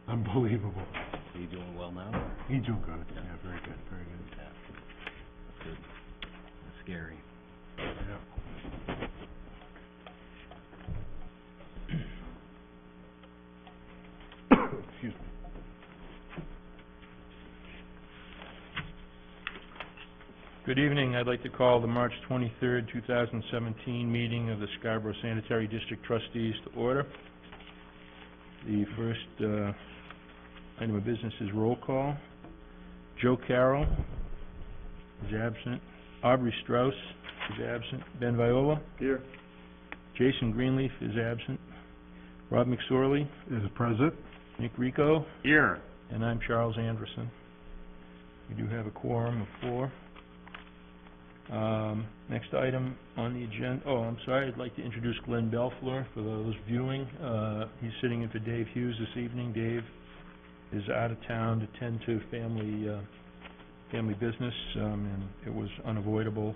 Unbelievable. Are you doing well now? He's doing good. Yeah, very good, very good. Yeah. That's good. That's scary. Yeah. Excuse me. Good evening. I'd like to call the March 23rd, 2017 meeting of the Scarborough Sanitary District Trustees to order. The first item of business is roll call. Joe Carroll is absent. Aubrey Strauss is absent. Ben Viola. Here. Jason Greenleaf is absent. Rob McSorley. Is present. Nick Rico. Here. And I'm Charles Anderson. We do have a quorum of 4. Next item on the agenda, I'd like to introduce Glenn Belfleur for those viewing. He's sitting in for Dave Hughes this evening. Dave is out of town to tend to family business, and it was unavoidable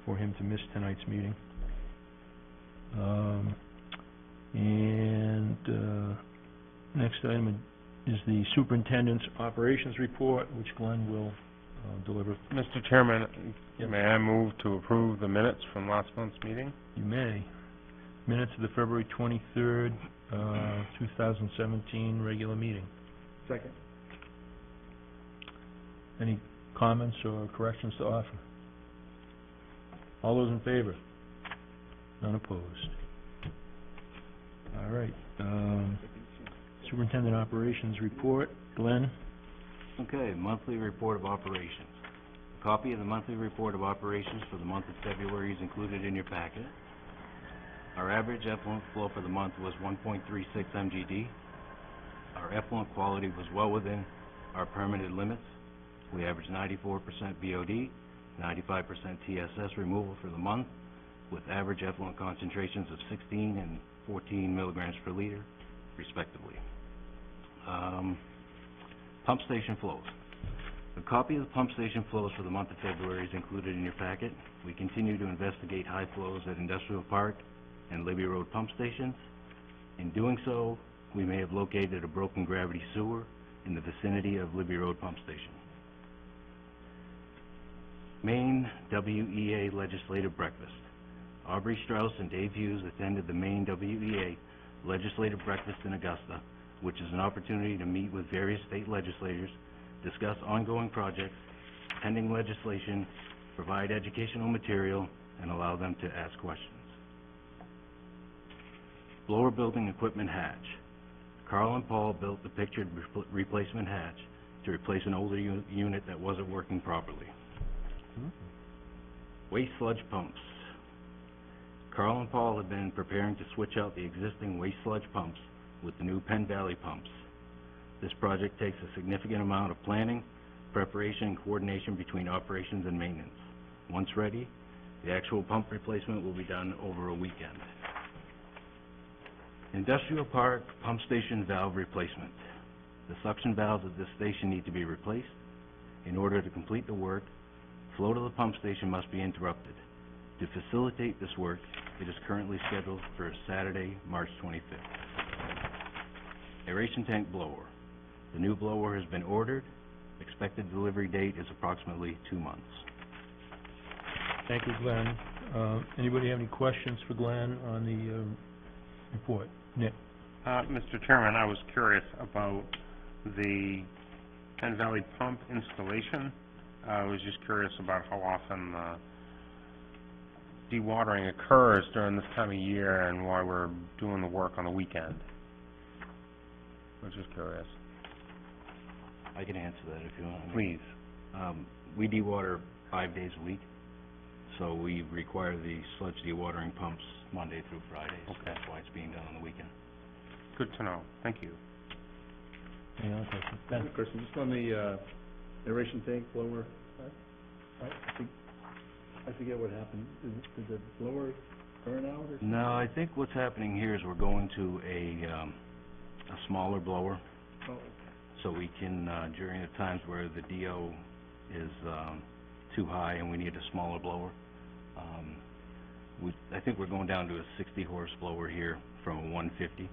for him to miss tonight's meeting. Next item is the superintendent's operations report, which Glenn will deliver. Mr. Chairman, Yep. may I move to approve the minutes from last month's meeting? You may. Minutes of the February 23rd, 2017 regular meeting. Second. Any comments or corrections to offer? All those in favor? None opposed. All right. Superintendent Operations Report. Glenn? Okay, monthly report of operations. A copy of the monthly report of operations for the month of February is included in your packet. Our average effluent flow for the month was 1.36 MGD. Our effluent quality was well within our permitted limits. We averaged 94% BOD, 95% TSS removal for the month, with average effluent concentrations of 16 and 14 milligrams per liter, respectively. Pump station flows. A copy of the pump station flows for the month of February is included in your packet. We continue to investigate high flows at Industrial Park and Libby Road pump stations. In doing so, we may have located a broken gravity sewer in the vicinity of Libby Road pump station. Maine WEA Legislative Breakfast. Aubrey Strauss and Dave Hughes attended the Maine WEA Legislative Breakfast in Augusta, which is an opportunity to meet with various state legislators, discuss ongoing projects, pending legislation, provide educational material, and allow them to ask questions. Blower building equipment hatch. Carl and Paul built the pictured replacement hatch to replace an older unit that wasn't working properly. Waste sludge pumps. Carl and Paul have been preparing to switch out the existing waste sludge pumps with the new Penn Valley pumps. This project takes a significant amount of planning, preparation, and coordination between operations and maintenance. Once ready, the actual pump replacement will be done over a weekend. Industrial Park pump station valve replacement. The suction valves at this station need to be replaced. In order to complete the work, flow to the pump station must be interrupted. To facilitate this work, it is currently scheduled for Saturday, March 25th. Aeration tank blower. The new blower has been ordered. Expected delivery date is approximately 2 months. Thank you, Glenn. Anybody have any questions for Glenn on the report? Nick? Mr. Chairman, I was curious about the Penn Valley pump installation. I was just curious about how often dewatering occurs during this time of year and why we're doing the work on the weekend. I was just curious. I can answer that if you want. Please. We dewater 5 days a week, so we require the sludge dewatering pumps Monday through Friday. So Okay. that's why it's being done on the weekend. Good to know. Thank you. Any other questions? I have Ben? a question, just on the aeration tank blower. I forget what happened. Did the blower burn out or something? No, I think what's happening here is we're going to a smaller blower, Oh, okay. so we can, during the times where the DO is too high and we need a smaller blower, I think we're going down to a 60 horse blower here from a 150.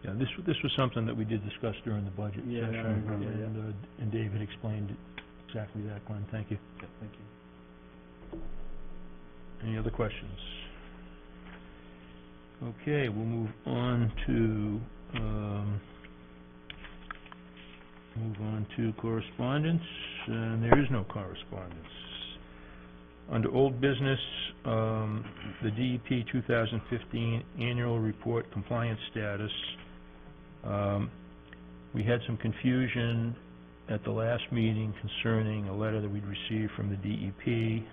Yeah, this was something that we did discuss during the budget Yeah, session. I remember, And David explained exactly that, Glenn, thank you. Thank you. Any other questions? Okay, we'll move on to correspondence, and there is no correspondence. Under old business, the DEP 2015 annual report compliance status. We had some confusion at the last meeting concerning a letter that we'd received from the DEP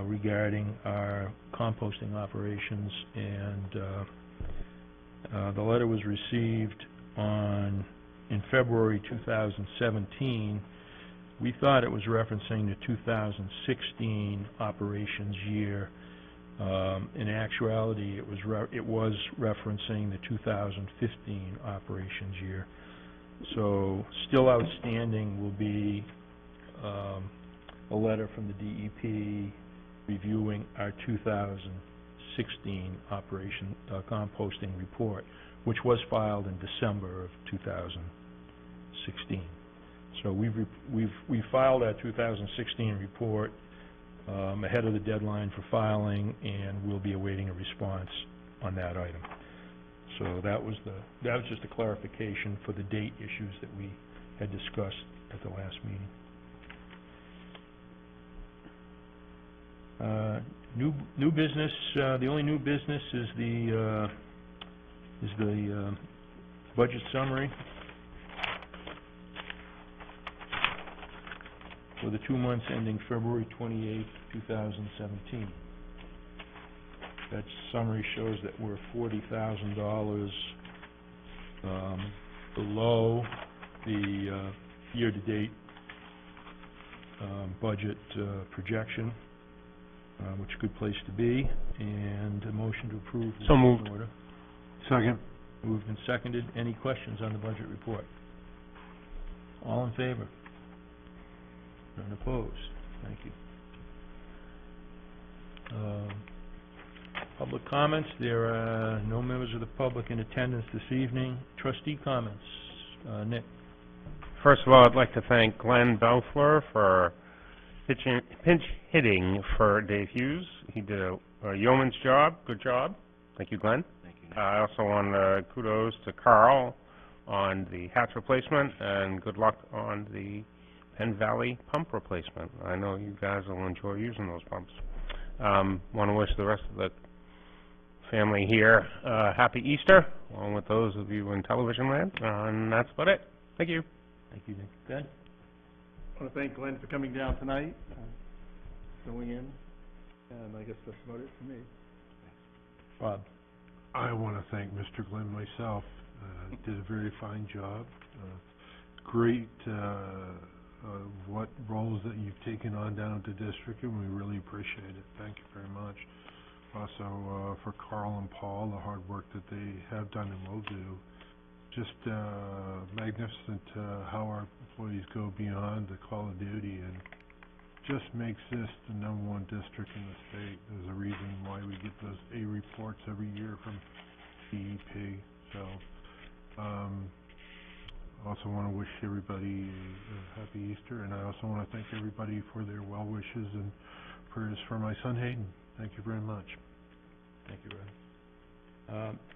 regarding our composting operations, and the letter was received in February 2017. We thought it was referencing the 2016 operations year. In actuality, it was referencing the 2015 operations year. So still outstanding will be a letter from the DEP reviewing our 2016 composting report, which was filed in December of 2016. So we filed our 2016 report ahead of the deadline for filing, and we'll be awaiting a response on that item. So that was just a clarification for the date issues that we had discussed at the last meeting. New business. The only new business is the budget summary for the 2 months ending February 28th, 2017. That summary shows that we're $40,000 below the year-to-date budget projection, which is a good place to be, and a motion to approve. So moved. Order. Second. Moved and seconded. Any questions on the budget report? All in favor? None opposed. Thank you. Public comments. There are no members of the public in attendance this evening. Trustee comments. Nick. First of all, I'd like to thank Glenn Belfleur for pinch hitting for Dave Hughes. He did a yeoman's job. Good job. Thank you, Glenn. Thank you. I also want kudos to Carl on the hatch replacement, and good luck on the Penn Valley pump replacement. I know you guys will enjoy using those pumps. Want to wish the rest of the family here happy Easter, along with those of you in television land, and that's about it. Thank you. Thank you, Nick. Ben? I want to thank Glenn for coming down tonight, filling in, and I guess that's about it for me. Bob? I want to thank Mr. Glenn myself. Did a very fine job. Great what roles that you've taken on down at the district, and we really appreciate it. Thank you very much. Also for Carl and Paul, the hard work that they have done and will do. Just magnificent how our employees go beyond the call of duty, and just makes this the #1 district in the state. There's a reason why we get those A reports every year from DEP. So also want to wish everybody a happy Easter, and I also want to thank everybody for their well wishes and prayers for my son Hayden. Thank you very much. Thank you, Red.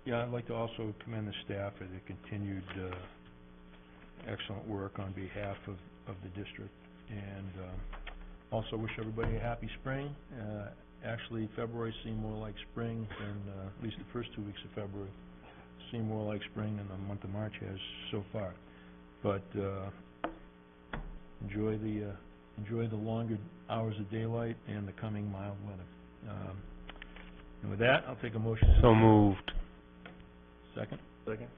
Yeah, I'd like to also commend the staff for their continued excellent work on behalf of the district, and also wish everybody a happy spring. Actually, February seemed more like spring than, at least the first 2 weeks of February, seemed more like spring than the month of March has so far. But enjoy the longer hours of daylight and the coming mild weather. And with that, I'll take a motion. So moved. Second? Second.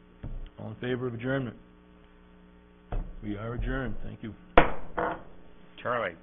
All in favor of adjournment? We are adjourned. Thank you. Charlie.